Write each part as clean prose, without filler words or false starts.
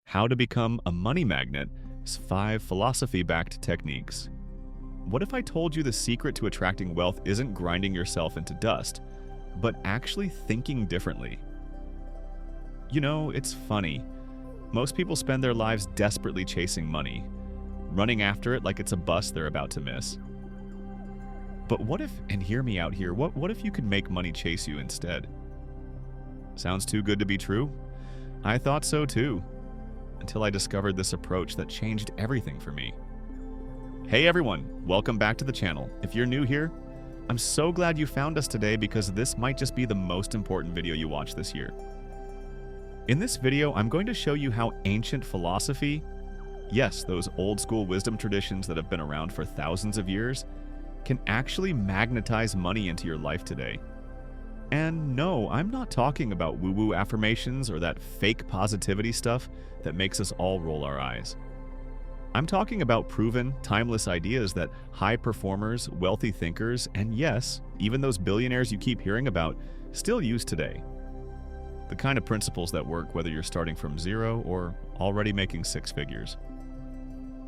How to Become a Money Magnet is 5 philosophy-backed techniques. What if I told you the secret to attracting wealth isn't grinding yourself into dust, but actually thinking differently? You know, it's funny. Most people spend their lives desperately chasing money, running after it like it's a bus they're about to miss. But what if, and hear me out here, what if you could make money chase you instead? Sounds too good to be true? I thought so too, until I discovered this approach that changed everything for me. Hey everyone, welcome back to the channel. If you're new here, I'm so glad you found us today because this might just be the most important video you watch this year. In this video, I'm going to show you how ancient philosophy, yes, those old school wisdom traditions that have been around for thousands of years, can actually magnetize money into your life today. And no, I'm not talking about woo-woo affirmations or that fake positivity stuff that makes us all roll our eyes. I'm talking about proven, timeless ideas that high performers, wealthy thinkers, and yes, even those billionaires you keep hearing about, still use today. The kind of principles that work whether you're starting from zero or already making 6 figures.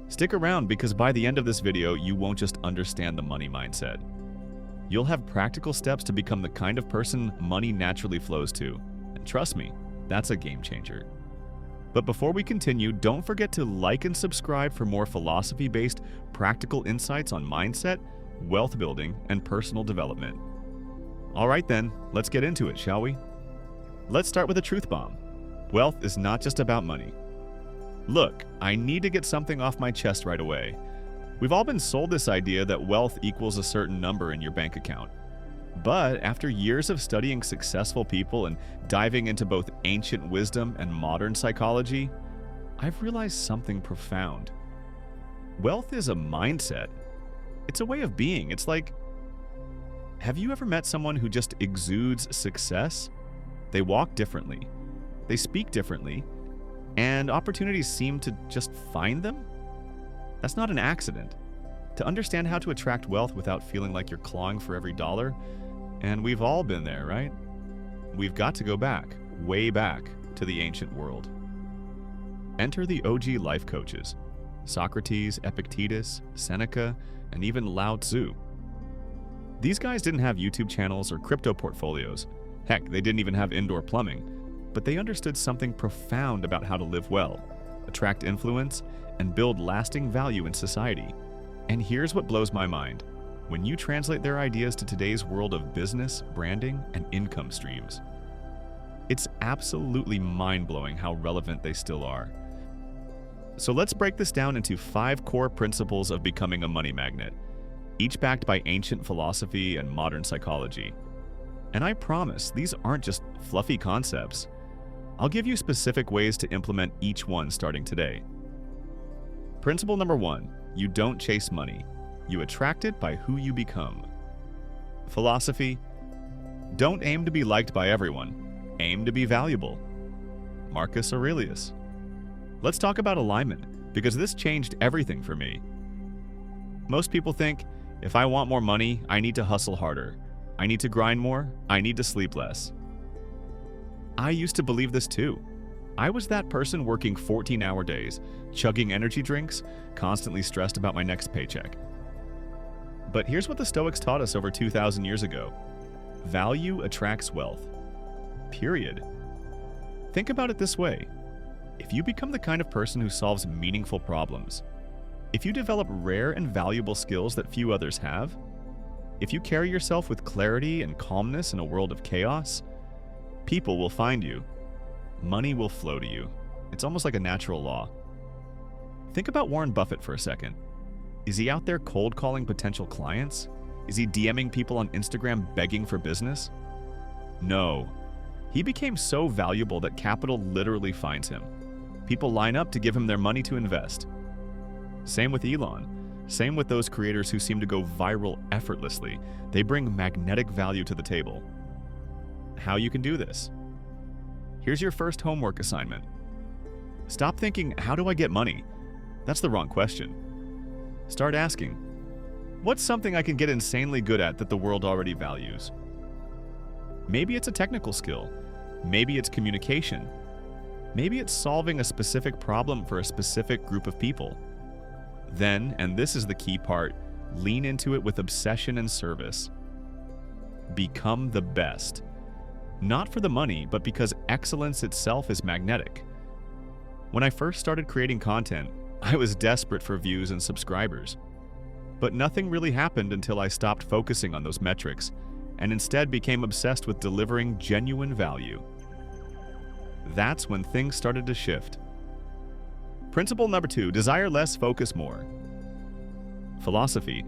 Stick around because by the end of this video, you won't just understand the money mindset. You'll have practical steps to become the kind of person money naturally flows to. And trust me, that's a game changer. But before we continue, don't forget to like and subscribe for more philosophy-based practical insights on mindset, wealth building, and personal development. All right then, let's get into it, shall we? Let's start with a truth bomb. Wealth is not just about money. Look, I need to get something off my chest right away. We've all been sold this idea that wealth equals a certain number in your bank account. But after years of studying successful people and diving into both ancient wisdom and modern psychology, I've realized something profound. Wealth is a mindset. It's a way of being. It's like, have you ever met someone who just exudes success? They walk differently, they speak differently, and opportunities seem to just find them? That's not an accident. To understand how to attract wealth without feeling like you're clawing for every dollar, and we've all been there, right? We've got to go back, way back, to the ancient world. Enter the OG life coaches: Socrates, Epictetus, Seneca, and even Lao Tzu. These guys didn't have YouTube channels or crypto portfolios. Heck, they didn't even have indoor plumbing. But they understood something profound about how to live well, attract influence, and build lasting value in society. And here's what blows my mind. When you translate their ideas to today's world of business, branding, and income streams, it's absolutely mind-blowing how relevant they still are. So let's break this down into 5 core principles of becoming a money magnet, each backed by ancient philosophy and modern psychology. And I promise, these aren't just fluffy concepts. I'll give you specific ways to implement each one starting today. Principle number 1, you don't chase money. You attract it by who you become. Philosophy: don't aim to be liked by everyone. Aim to be valuable. Marcus Aurelius. Let's talk about alignment, because this changed everything for me. Most people think, if I want more money, I need to hustle harder. I need to grind more. I need to sleep less. I used to believe this too. I was that person working 14-hour days, chugging energy drinks, constantly stressed about my next paycheck. But here's what the Stoics taught us over 2,000 years ago. Value attracts wealth. Period. Think about it this way. If you become the kind of person who solves meaningful problems, if you develop rare and valuable skills that few others have, if you carry yourself with clarity and calmness in a world of chaos, people will find you. Money will flow to you. It's almost like a natural law. Think about Warren Buffett for a second. Is he out there cold calling potential clients? Is he DMing people on Instagram begging for business? No. He became so valuable that capital literally finds him. People line up to give him their money to invest. Same with Elon. Same with those creators who seem to go viral effortlessly. They bring magnetic value to the table. How you can do this? Here's your first homework assignment. Stop thinking, how do I get money? That's the wrong question. Start asking, what's something I can get insanely good at that the world already values? Maybe it's a technical skill. Maybe it's communication. Maybe it's solving a specific problem for a specific group of people. Then, and this is the key part, lean into it with obsession and service. Become the best. Not for the money, but because excellence itself is magnetic. When I first started creating content, I was desperate for views and subscribers. But nothing really happened until I stopped focusing on those metrics and instead became obsessed with delivering genuine value. That's when things started to shift. Principle number 2, desire less, focus more. Philosophy: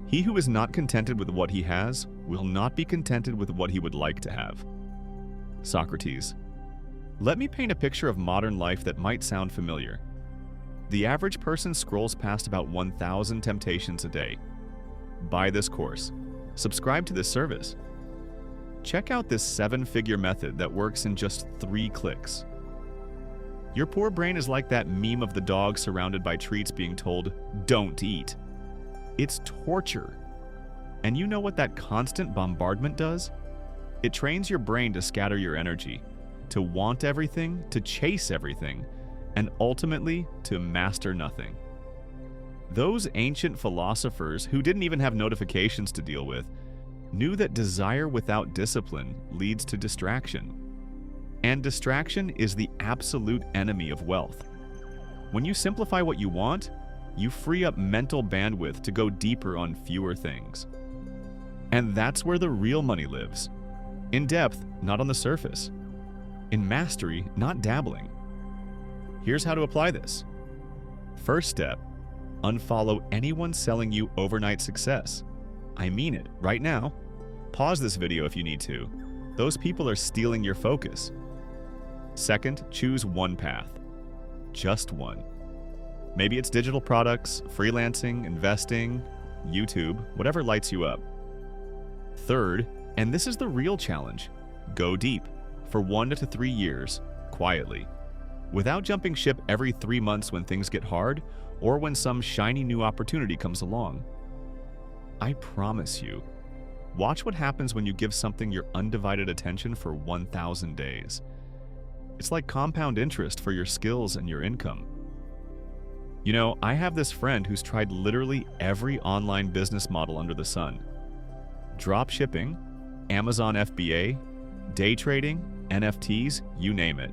he who is not contented with what he has will not be contented with what he would like to have. Socrates: let me paint a picture of modern life that might sound familiar. The average person scrolls past about 1,000 temptations a day. Buy this course. Subscribe to this service. Check out this 7-figure method that works in just 3 clicks. Your poor brain is like that meme of the dog surrounded by treats being told, "Don't eat." It's torture. And you know what that constant bombardment does? It trains your brain to scatter your energy, to want everything, to chase everything, and ultimately to master nothing. Those ancient philosophers, who didn't even have notifications to deal with, knew that desire without discipline leads to distraction. And distraction is the absolute enemy of wealth. When you simplify what you want, you free up mental bandwidth to go deeper on fewer things. And that's where the real money lives. In depth, not on the surface. In mastery, not dabbling. Here's how to apply this. First step, unfollow anyone selling you overnight success. I mean it, right now. Pause this video if you need to. Those people are stealing your focus. Second, choose one path. Just one. Maybe it's digital products, freelancing, investing, YouTube, whatever lights you up. Third, and this is the real challenge, go deep for 1 to 3 years, quietly, without jumping ship every 3 months when things get hard or when some shiny new opportunity comes along. I promise you, watch what happens when you give something your undivided attention for 1,000 days. It's like compound interest for your skills and your income. You know, I have this friend who's tried literally every online business model under the sun. Drop shipping, Amazon FBA, day trading, NFTs, you name it.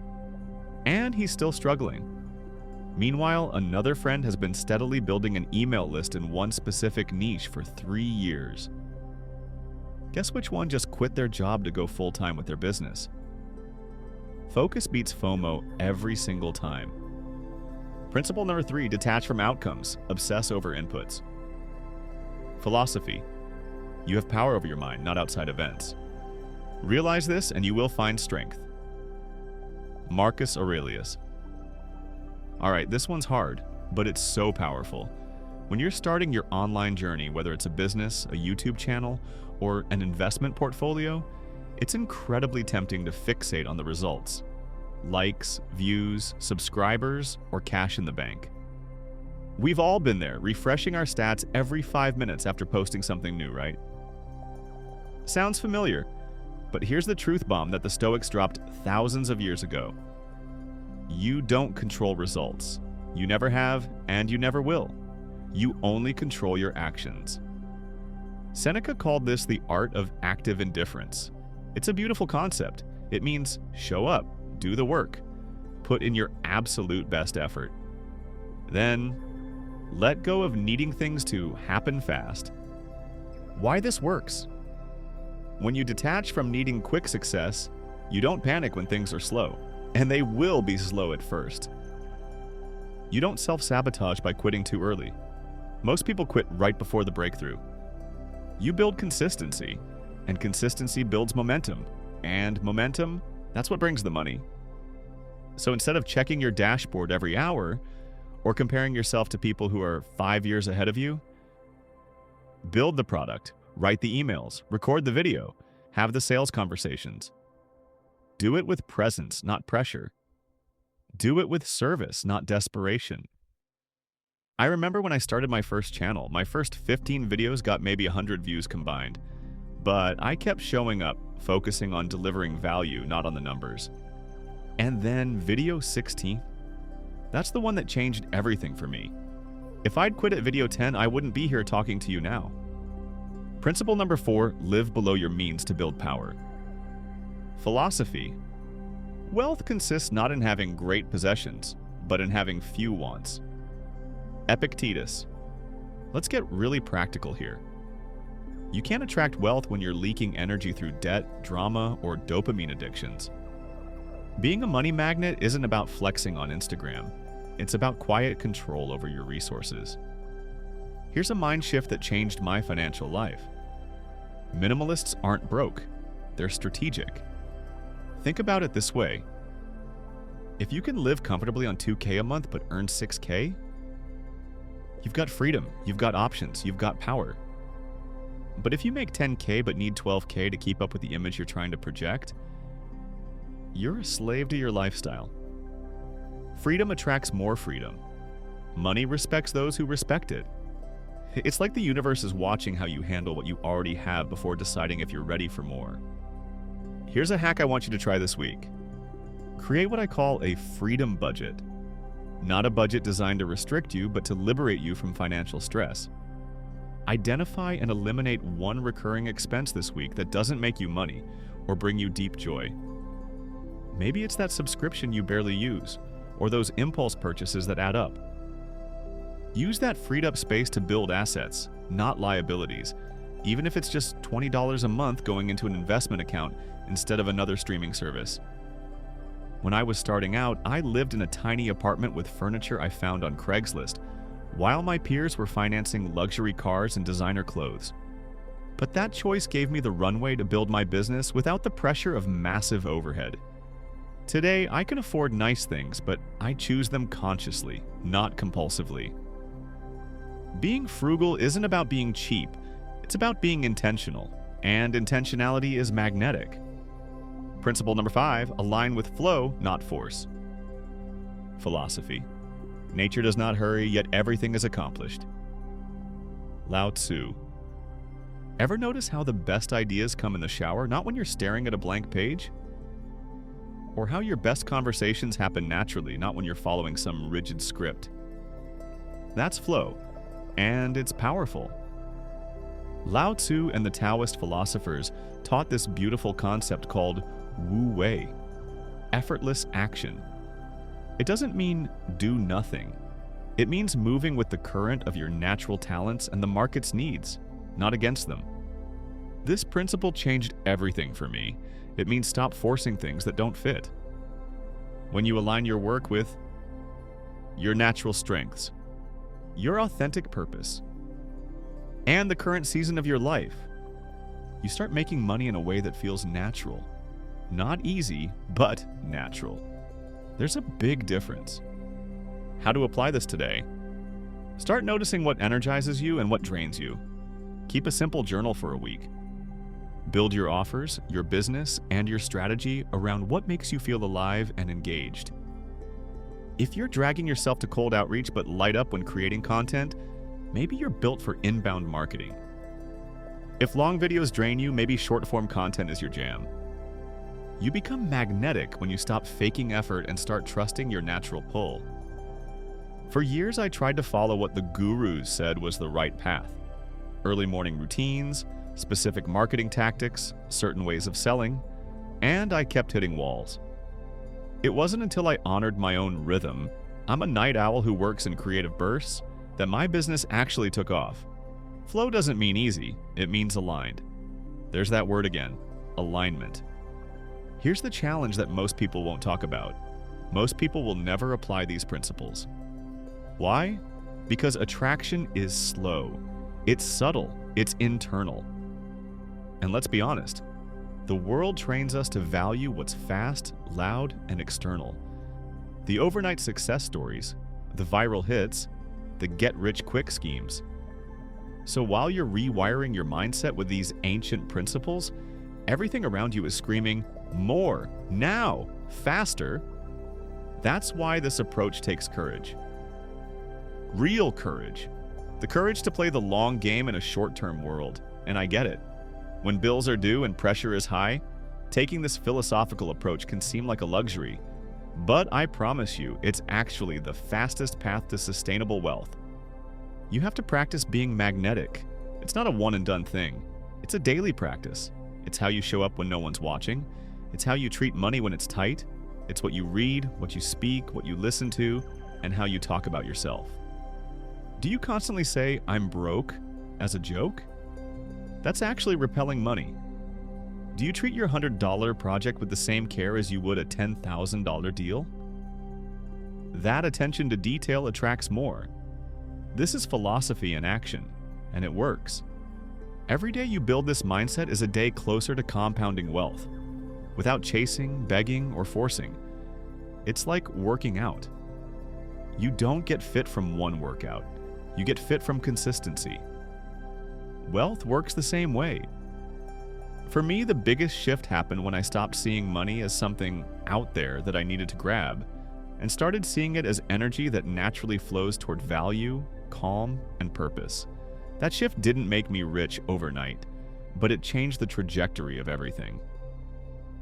And he's still struggling. Meanwhile, another friend has been steadily building an email list in one specific niche for 3 years. Guess which one just quit their job to go full-time with their business? Focus beats FOMO every single time. Principle number 3, detach from outcomes, obsess over inputs. Philosophy: you have power over your mind, not outside events. Realize this and you will find strength. Marcus Aurelius. All right, this one's hard, but it's so powerful. When you're starting your online journey, whether it's a business, a YouTube channel, or an investment portfolio, it's incredibly tempting to fixate on the results. Likes, views, subscribers, or cash in the bank. We've all been there, refreshing our stats every 5 minutes after posting something new, right? Sounds familiar, but here's the truth bomb that the Stoics dropped thousands of years ago. You don't control results. You never have, and you never will. You only control your actions. Seneca called this the art of active indifference. It's a beautiful concept. It means show up, do the work, put in your absolute best effort. Then, let go of needing things to happen fast. Why this works? When you detach from needing quick success, you don't panic when things are slow, and they will be slow at first. You don't self-sabotage by quitting too early. Most people quit right before the breakthrough. You build consistency, and consistency builds momentum, and momentum, that's what brings the money. So instead of checking your dashboard every hour or comparing yourself to people who are 5 years ahead of you, build the product, write the emails, record the video, have the sales conversations. Do it with presence, not pressure. Do it with service, not desperation. I remember when I started my first channel, my first 15 videos got maybe 100 views combined. But I kept showing up, focusing on delivering value, not on the numbers. And then video 16, that's the one that changed everything for me. If I'd quit at video 10, I wouldn't be here talking to you now. Principle number 4, live below your means to build power. Philosophy. Wealth consists not in having great possessions, but in having few wants. Epictetus. Let's get really practical here. You can't attract wealth when you're leaking energy through debt, drama, or dopamine addictions. Being a money magnet isn't about flexing on Instagram. It's about quiet control over your resources. Here's a mind shift that changed my financial life. Minimalists aren't broke. They're strategic. Think about it this way. If you can live comfortably on $2K a month but earn $6K, you've got freedom, you've got options, you've got power. But if you make $10K but need $12K to keep up with the image you're trying to project, you're a slave to your lifestyle. Freedom attracts more freedom. Money respects those who respect it. It's like the universe is watching how you handle what you already have before deciding if you're ready for more. Here's a hack I want you to try this week. Create what I call a freedom budget. Not a budget designed to restrict you, but to liberate you from financial stress. Identify and eliminate one recurring expense this week that doesn't make you money or bring you deep joy. Maybe it's that subscription you barely use, or those impulse purchases that add up. Use that freed up space to build assets, not liabilities, even if it's just $20 a month going into an investment account instead of another streaming service. When I was starting out, I lived in a tiny apartment with furniture I found on Craigslist, while my peers were financing luxury cars and designer clothes. But that choice gave me the runway to build my business without the pressure of massive overhead. Today, I can afford nice things, but I choose them consciously, not compulsively. Being frugal isn't about being cheap, it's about being intentional, and intentionality is magnetic. Principle number 5, align with flow, not force. Philosophy. Nature does not hurry, yet everything is accomplished. Lao Tzu. Ever notice how the best ideas come in the shower, not when you're staring at a blank page? Or how your best conversations happen naturally, not when you're following some rigid script? That's flow, and it's powerful. Lao Tzu and the Taoist philosophers taught this beautiful concept called Wu Wei, effortless action. It doesn't mean do nothing. It means moving with the current of your natural talents and the market's needs, not against them. This principle changed everything for me. It means stop forcing things that don't fit. When you align your work with your natural strengths, your authentic purpose, and the current season of your life, you start making money in a way that feels natural. Not easy, but natural. There's a big difference. How to apply this today? Start noticing what energizes you and what drains you. Keep a simple journal for a week. Build your offers, your business, and your strategy around what makes you feel alive and engaged. If you're dragging yourself to cold outreach but light up when creating content, maybe you're built for inbound marketing. If long videos drain you, maybe short-form content is your jam. You become magnetic when you stop faking effort and start trusting your natural pull. For years, I tried to follow what the gurus said was the right path. Early morning routines, specific marketing tactics, certain ways of selling, and I kept hitting walls. It wasn't until I honored my own rhythm, I'm a night owl who works in creative bursts, that my business actually took off. Flow doesn't mean easy, it means aligned. There's that word again, alignment. Here's the challenge that most people won't talk about. Most people will never apply these principles. Why? Because attraction is slow. It's subtle. It's internal. And let's be honest, the world trains us to value what's fast, loud, and external. The overnight success stories, the viral hits, the get-rich-quick schemes. So while you're rewiring your mindset with these ancient principles, everything around you is screaming, more, now, faster. That's why this approach takes courage. Real courage. The courage to play the long game in a short-term world. And I get it. When bills are due and pressure is high, taking this philosophical approach can seem like a luxury, But I promise you, it's actually the fastest path to sustainable wealth. You have to practice being magnetic. It's not a one-and-done thing. It's a daily practice. It's how you show up when no one's watching. It's how you treat money when it's tight. It's what you read, what you speak, what you listen to, and how you talk about yourself. Do you constantly say, "I'm broke," as a joke? That's actually repelling money. Do you treat your $100 project with the same care as you would a $10,000 deal? That attention to detail attracts more. This is philosophy in action, and it works. Every day you build this mindset is a day closer to compounding wealth, without chasing, begging, or forcing. It's like working out. You don't get fit from one workout. You get fit from consistency. Wealth works the same way. For me, the biggest shift happened when I stopped seeing money as something out there that I needed to grab, and started seeing it as energy that naturally flows toward value, calm, and purpose. That shift didn't make me rich overnight, but it changed the trajectory of everything.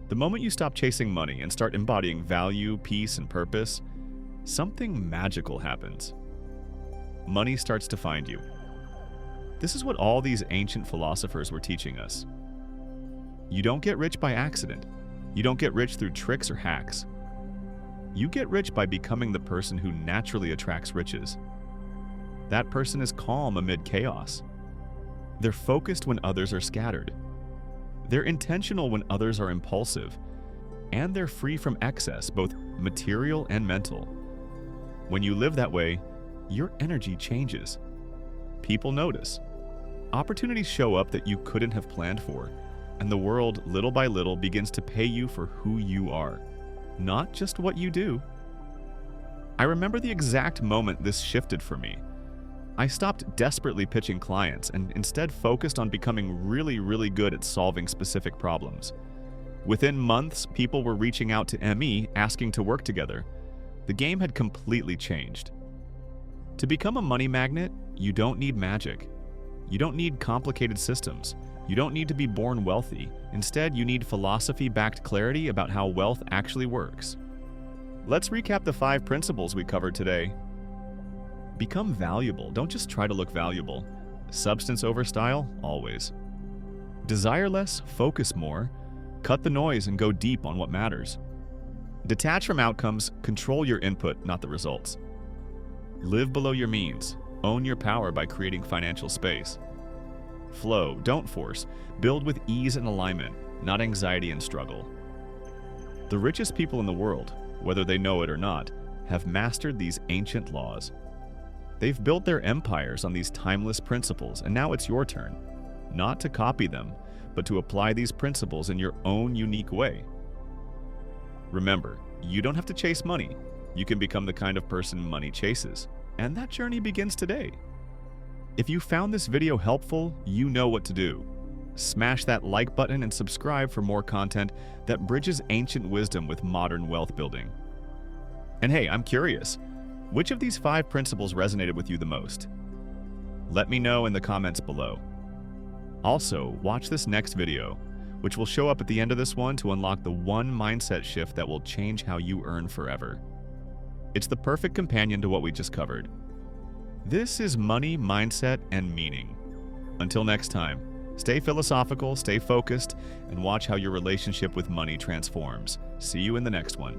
The moment you stop chasing money and start embodying value, peace, and purpose, something magical happens. Money starts to find you. This is what all these ancient philosophers were teaching us. You don't get rich by accident. You don't get rich through tricks or hacks. You get rich by becoming the person who naturally attracts riches. That person is calm amid chaos. They're focused when others are scattered. They're intentional when others are impulsive. And they're free from excess, both material and mental. When you live that way, your energy changes. People notice. Opportunities show up that you couldn't have planned for, and the world, little by little, begins to pay you for who you are, not just what you do. I remember the exact moment this shifted for me. I stopped desperately pitching clients and instead focused on becoming really good at solving specific problems. Within months, people were reaching out to me asking to work together. The game had completely changed. To become a money magnet, you don't need magic. You don't need complicated systems. You don't need to be born wealthy. Instead, you need philosophy-backed clarity about how wealth actually works. Let's recap the 5 principles we covered today. Become valuable. Don't just try to look valuable. Substance over style, always. Desire less, focus more. Cut the noise and go deep on what matters. Detach from outcomes, control your input, not the results. Live below your means. Own your power by creating financial space. Flow, don't force. Build with ease and alignment, not anxiety and struggle. The richest people in the world, whether they know it or not, have mastered these ancient laws. They've built their empires on these timeless principles, and now it's your turn. Not to copy them, but to apply these principles in your own unique way. Remember, you don't have to chase money. You can become the kind of person money chases, and that journey begins today. If you found this video helpful, you know what to do. Smash that like button and subscribe for more content that bridges ancient wisdom with modern wealth building. And hey, I'm curious, which of these 5 principles resonated with you the most? Let me know in the comments below. Also, watch this next video, which will show up at the end of this one to unlock the one mindset shift that will change how you earn forever. It's the perfect companion to what we just covered. This is Money, Mindset, and Meaning. Until next time, stay philosophical, stay focused, and watch how your relationship with money transforms. See you in the next one.